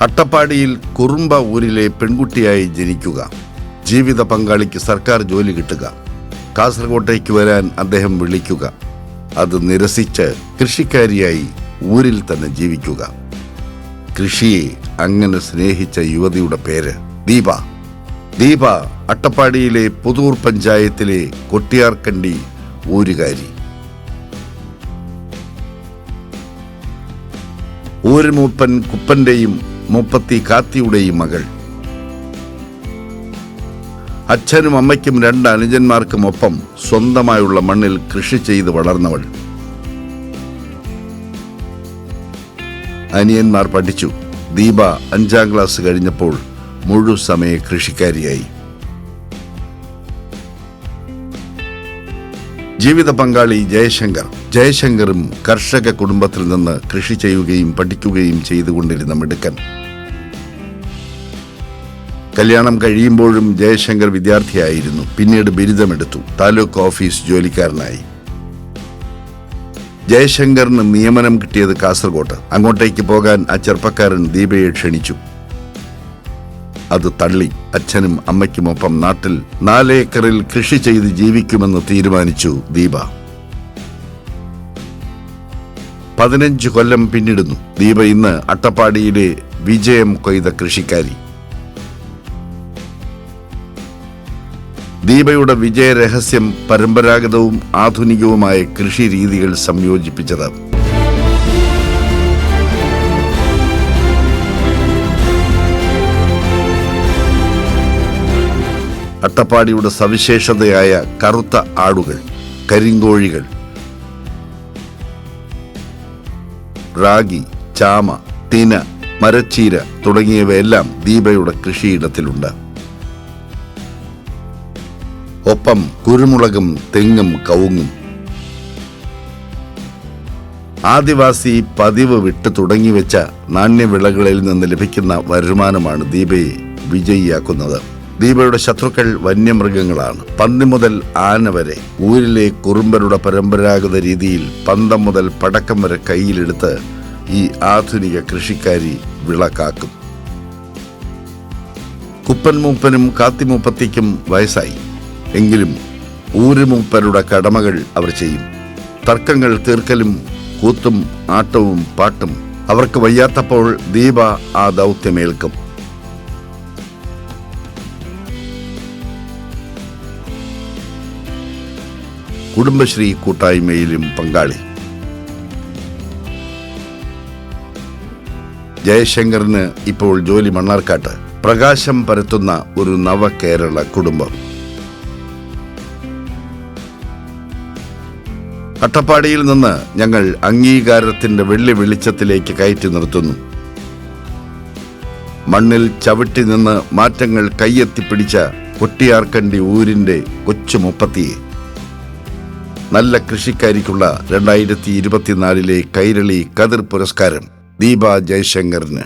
അട്ടപ്പാടിയിൽ കുറുമ്പ ഊരിലെ പെൺകുട്ടിയായി ജനിക്കുക, ജീവിത പങ്കാളിക്ക് സർക്കാർ ജോലി കിട്ടുക, കാസർകോട്ടേക്ക് വരാൻ അദ്ദേഹം വിളിക്കുക, അത് നിരസിച്ച് കൃഷിക്കാരിയായി ഊരിൽ തന്നെ ജീവിക്കുക. കൃഷിയെ അങ്ങനെ സ്നേഹിച്ച യുവതിയുടെ പേര് ദീപ. ദീപ അട്ടപ്പാടിയിലെ പുതൂർ പഞ്ചായത്തിലെ കൊട്ടിയാർക്കണ്ടി ഊരുകാരി. ഊരുമൂപ്പൻ കുപ്പന്റെയും മൂപ്പത്തി കാത്തിയുടെയും മകൾ. അച്ഛനും അമ്മയ്ക്കും 2 അനുജന്മാർക്കും ഒപ്പം സ്വന്തമായുള്ള മണ്ണിൽ കൃഷി ചെയ്ത് വളർന്നവൾ. അനിയന്മാർ പഠിച്ചു. ദീപ 5ാം ക്ലാസ് കഴിഞ്ഞപ്പോൾ മുഴുസമയ കൃഷിക്കാരിയായി. ജീവിത പങ്കാളി ജയശങ്കർ. ജയശങ്കറും കർഷക കുടുംബത്തിൽ നിന്ന് കൃഷി ചെയ്യുകയും പഠിക്കുകയും ചെയ്തുകൊണ്ടിരുന്ന മിടുക്കൻ. കല്യാണം കഴിയുമ്പോഴും ജയശങ്കർ വിദ്യാർത്ഥിയായിരുന്നു. പിന്നീട് ബിരുദമെടുത്തു. താലൂക്ക് ഓഫീസ് ജോലിക്കാരനായി. ജയശങ്കറിന് നിയമനം കിട്ടിയത് കാസർകോട്ട്. അങ്ങോട്ടേക്ക് പോകാൻ ആ ചെറുപ്പക്കാരൻ ദീപയെ ക്ഷണിച്ചു. അത് തള്ളി. അച്ഛനും അമ്മയ്ക്കുമൊപ്പം നാട്ടിൽ 4 ഏക്കറിൽ കൃഷി ചെയ്ത് ജീവിക്കുമെന്ന് തീരുമാനിച്ചു ദീപ. 15 കൊല്ലം പിന്നിടുന്നു. ദീപ ഇന്ന് അട്ടപ്പാടിയിലെ വിജയം കൊയ്ത കൃഷിക്കാരി. ദീപയുടെ വിജയരഹസ്യം പരമ്പരാഗതവും ആധുനികവുമായ കൃഷി രീതികൾ സംയോജിപ്പിച്ചത്. അട്ടപ്പാടിയുടെ സവിശേഷതയായ കറുത്ത ആടുകൾ, കരിങ്കോഴികൾ, റാഗി, ചാമ, തിന, മരച്ചീര തുടങ്ങിയവയെല്ലാം ദീപയുടെ കൃഷിയിടത്തിലുണ്ട്. ഒപ്പം കുരുമുളകും തെങ്ങും കവുങ്ങും. ആദിവാസി പതിവ് വിട്ട് തുടങ്ങിവെച്ച നാണ്യവിളകളിൽ നിന്ന് ലഭിക്കുന്ന വരുമാനമാണ് ദീപയെ വിജയിയാക്കുന്നത്. ദീപയുടെ ശത്രുക്കൾ വന്യമൃഗങ്ങളാണ്. പന്നി മുതൽ ആന വരെ. ഊരിലെ കുറുമ്പരുടെ പരമ്പരാഗത രീതിയിൽ പന്തം മുതൽ പടക്കം വരെ കയ്യിലെടുത്ത് ഈ ആധുനിക കൃഷിക്കാരി വിള കാക്കും. കുപ്പൻ മൂപ്പനും കാത്തിമൂപ്പത്തിക്കും വയസ്സായി. എങ്കിലും ഊരുമൂപ്പരുടെ കടമകൾ അവർ ചെയ്യും. തർക്കങ്ങൾ തീർക്കലും കൂത്തും ആട്ടവും പാട്ടും. അവർക്ക് വയ്യാത്തപ്പോൾ ദീപ ആ ദൗത്യമേൽക്കും. കുടുംബശ്രീ കൂട്ടായ്മയിലും പങ്കാളി. ജയശങ്കറിന് ഇപ്പോൾ ജോലി മണ്ണാർക്കാട്ട്. പ്രകാശം പരത്തുന്ന ഒരു നവകേരള കുടുംബം. അട്ടപ്പാടിയിൽ നിന്ന് ഞങ്ങൾ അംഗീകാരത്തിന്റെ വെള്ളി വെളിച്ചത്തിലേക്ക് കയറ്റി നിർത്തുന്നു. മണ്ണിൽ ചവിട്ടി നിന്ന് മാറ്റങ്ങൾ കയ്യെത്തിപ്പിടിച്ച കൊട്ടിയാർക്കണ്ടി ഊരിന്റെ കൊച്ചു മുപ്പത്തിയെ. നല്ല കൃഷിക്കാരിക്കുള്ള 2024 കൈരളി കതിർ പുരസ്കാരം ദീപ ജയശങ്കറിന്.